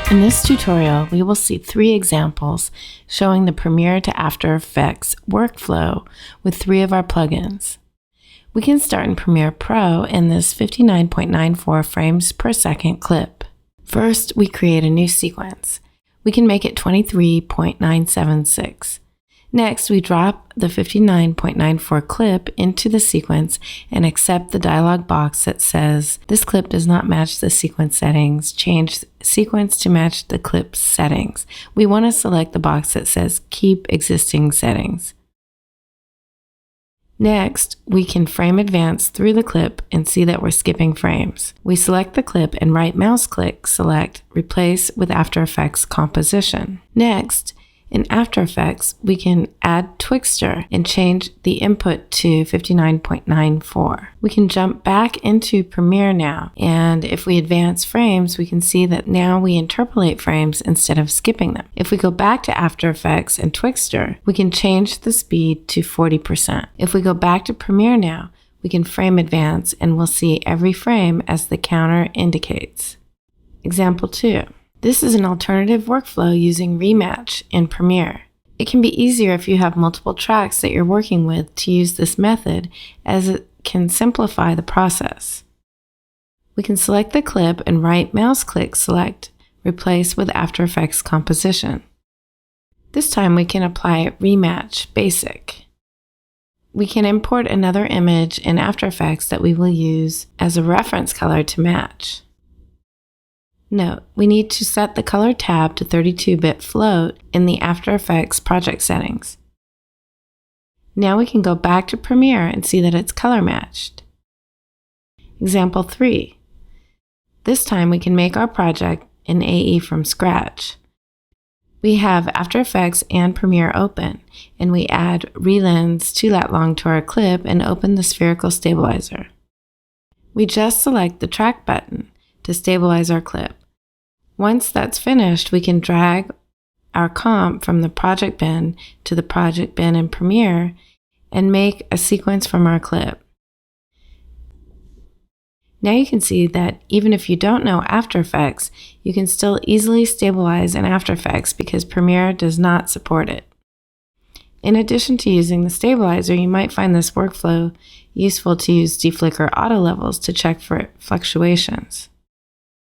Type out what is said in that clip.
In this tutorial, we will see 3 examples showing the Premiere to After Effects workflow with 3 of our plugins. We can start in Premiere Pro in this 59.94 frames per second clip. First, we create a new sequence. We can make it 23.976. Next, we drop the 59.94 clip into the sequence and accept the dialog box that says, "This clip does not match the sequence settings. Change sequence to match the clip's settings." We want to select the box that says, "Keep existing settings." Next, we can frame advance through the clip and see that we're skipping frames. We select the clip and right mouse click, select Replace with After Effects Composition. Next, in After Effects, we can add Twixtor and change the input to 59.94. We can jump back into Premiere now, and if we advance frames, we can see that now we interpolate frames instead of skipping them. If we go back to After Effects and Twixtor, we can change the speed to 40%. If we go back to Premiere now, we can frame advance and we'll see every frame as the counter indicates. Example 2. This is an alternative workflow using Rematch in Premiere. It can be easier if you have multiple tracks that you're working with to use this method, as it can simplify the process. We can select the clip and right mouse click, select Replace with After Effects Composition. This time we can apply Rematch Basic. We can import another image in After Effects that we will use as a reference color to match. Note, we need to set the color tab to 32-bit float in the After Effects project settings. Now we can go back to Premiere and see that it's color matched. Example 3. This time we can make our project in AE from scratch. We have After Effects and Premiere open, and we add Relens to lat long to our clip and open the spherical stabilizer. We just select the track button to stabilize our clip. Once that's finished, we can drag our comp from the project bin to the project bin in Premiere and make a sequence from our clip. Now you can see that even if you don't know After Effects, you can still easily stabilize in After Effects because Premiere does not support it. In addition to using the stabilizer, you might find this workflow useful to use deflicker auto levels to check for fluctuations.